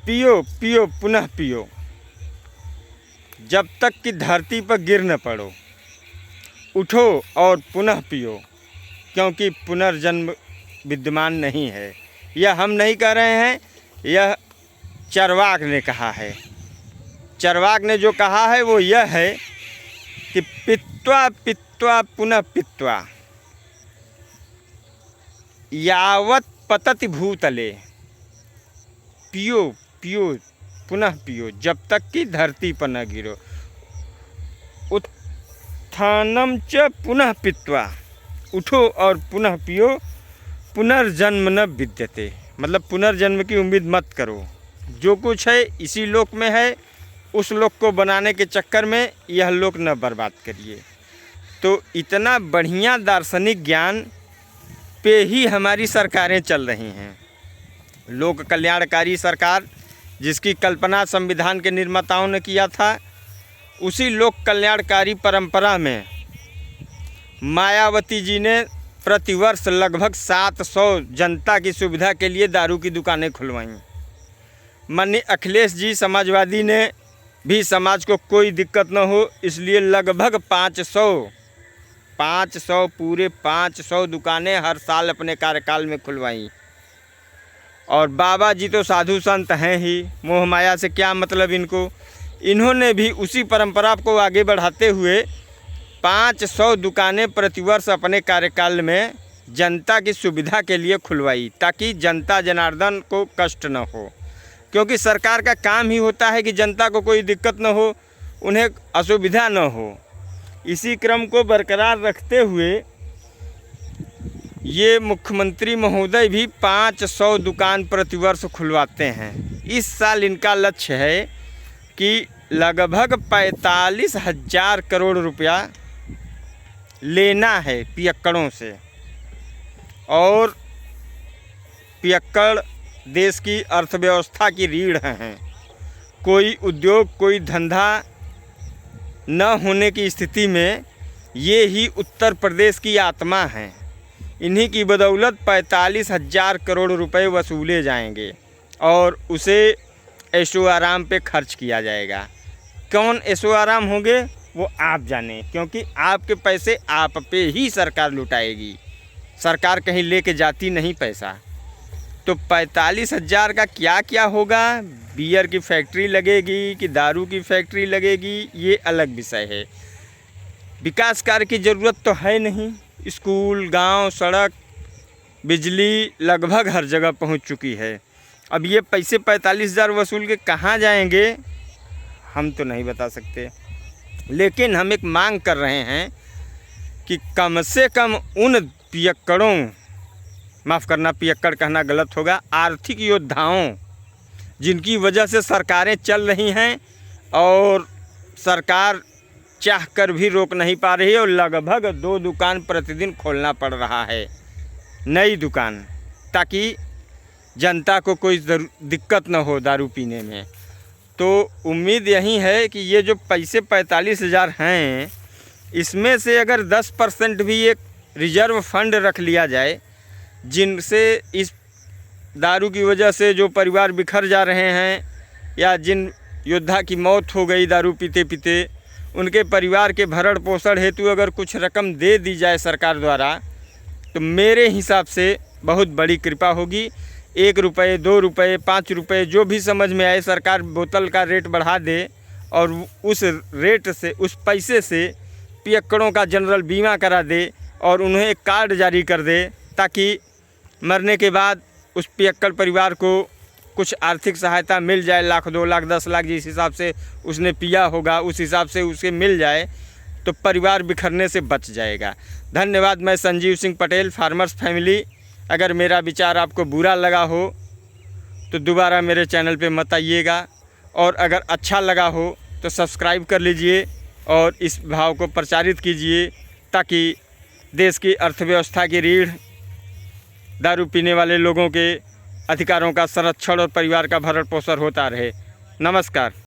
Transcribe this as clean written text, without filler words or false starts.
पियो पियो पुनः पियो, जब तक कि धरती पर गिर न पड़ो। उठो और पुनः पियो, क्योंकि पुनर्जन्म विद्यमान नहीं है। यह हम नहीं कह रहे हैं, यह चरवाक ने कहा है। चरवाक ने जो कहा है वो यह है कि पित्वा पित्वा पुनः पित्वा यावत् पतति भूतले। पियो पियो पुनः पियो, जब तक कि धरती पर न गिरो। उत्थानम च पुनः पित्वा, उठो और पुनः पियो, पुनर्जन्म न विद्यते। मतलब पुनर्जन्म की उम्मीद मत करो। जो कुछ है इसी लोक में है, उस लोक को बनाने के चक्कर में यह लोक न बर्बाद करिए। तो इतना बढ़िया दार्शनिक ज्ञान पे ही हमारी सरकारें चल रही हैं। लोक कल्याणकारी सरकार जिसकी कल्पना संविधान के निर्माताओं ने किया था, उसी लोक कल्याणकारी परंपरा में मायावती जी ने प्रतिवर्ष लगभग 700 जनता की सुविधा के लिए दारू की दुकानें खुलवाईं। माननीय अखिलेश जी समाजवादी ने भी समाज को कोई दिक्कत न हो इसलिए लगभग 500 पूरे 500 दुकानें हर साल अपने कार्यकाल में खुलवाईं। और बाबा जी तो साधु संत हैं ही, मोह माया से क्या मतलब इनको। इन्होंने भी उसी परंपरा को आगे बढ़ाते हुए 500 दुकानें प्रतिवर्ष अपने कार्यकाल में जनता की सुविधा के लिए खुलवाई, ताकि जनता जनार्दन को कष्ट न हो। क्योंकि सरकार का काम ही होता है कि जनता को कोई दिक्कत न हो, उन्हें असुविधा न हो। इसी क्रम को बरकरार रखते हुए ये मुख्यमंत्री महोदय भी 500 दुकान प्रतिवर्ष खुलवाते हैं। इस साल इनका लक्ष्य है कि लगभग 45,000 करोड़ रुपया लेना है पियक्कड़ों से। और पियक्कड़ देश की अर्थव्यवस्था की रीढ़ हैं। कोई उद्योग कोई धंधा न होने की स्थिति में ये ही उत्तर प्रदेश की आत्मा हैं। इन्हीं की बदौलत 45,000 करोड़ रुपए वसूले जाएंगे और उसे ऐशो आराम पे खर्च किया जाएगा। कौन ऐशो आराम होंगे वो आप जाने, क्योंकि आपके पैसे आप पे ही सरकार लुटाएगी। सरकार कहीं लेके जाती नहीं पैसा। तो 45,000 का क्या क्या होगा, बियर की फैक्ट्री लगेगी कि दारू की फैक्ट्री लगेगी, ये अलग विषय है। विकास कार्य की ज़रूरत तो है नहीं। स्कूल, गांव, सड़क, बिजली लगभग हर जगह पहुंच चुकी है। अब ये पैसे 45,000 वसूल के कहाँ जाएंगे हम तो नहीं बता सकते। लेकिन हम एक मांग कर रहे हैं कि कम से कम उन पियक्कड़ों, माफ़ करना पियक्कड़ कहना गलत होगा, आर्थिक योद्धाओं जिनकी वजह से सरकारें चल रही हैं और सरकार चाह कर भी रोक नहीं पा रही है, और लगभग 2 दुकान प्रतिदिन खोलना पड़ रहा है, नई दुकान, ताकि जनता को कोई दिक्कत न हो दारू पीने में। तो उम्मीद यही है कि ये जो पैसे 45,000 हैं, इसमें से अगर 10% भी एक रिजर्व फंड रख लिया जाए, जिनसे इस दारू की वजह से जो परिवार बिखर जा रहे हैं या जिन योद्धा की मौत हो गई दारू पीते पीते, उनके परिवार के भरण पोषण हेतु अगर कुछ रकम दे दी जाए सरकार द्वारा, तो मेरे हिसाब से बहुत बड़ी कृपा होगी। 1 रुपये, 2 रुपये, 5 रुपये, जो भी समझ में आए, सरकार बोतल का रेट बढ़ा दे और उस रेट से, उस पैसे से पियक्कड़ों का जनरल बीमा करा दे और उन्हें एक कार्ड जारी कर दे, ताकि मरने के बाद उस पियक्कड़ परिवार को कुछ आर्थिक सहायता मिल जाए। 1 लाख, 2 लाख, 10 लाख, जिस हिसाब से उसने पिया होगा उस हिसाब से उसे मिल जाए, तो परिवार बिखरने से बच जाएगा। धन्यवाद। मैं संजीव सिंह पटेल, फार्मर्स फैमिली। अगर मेरा विचार आपको बुरा लगा हो तो दोबारा मेरे चैनल पे मत आइएगा, और अगर अच्छा लगा हो तो सब्सक्राइब कर लीजिए और इस भाव को प्रचारित कीजिए, ताकि देश की अर्थव्यवस्था की रीढ़ दारू पीने वाले लोगों के अधिकारों का संरक्षण और परिवार का भरण पोषण होता रहे। नमस्कार।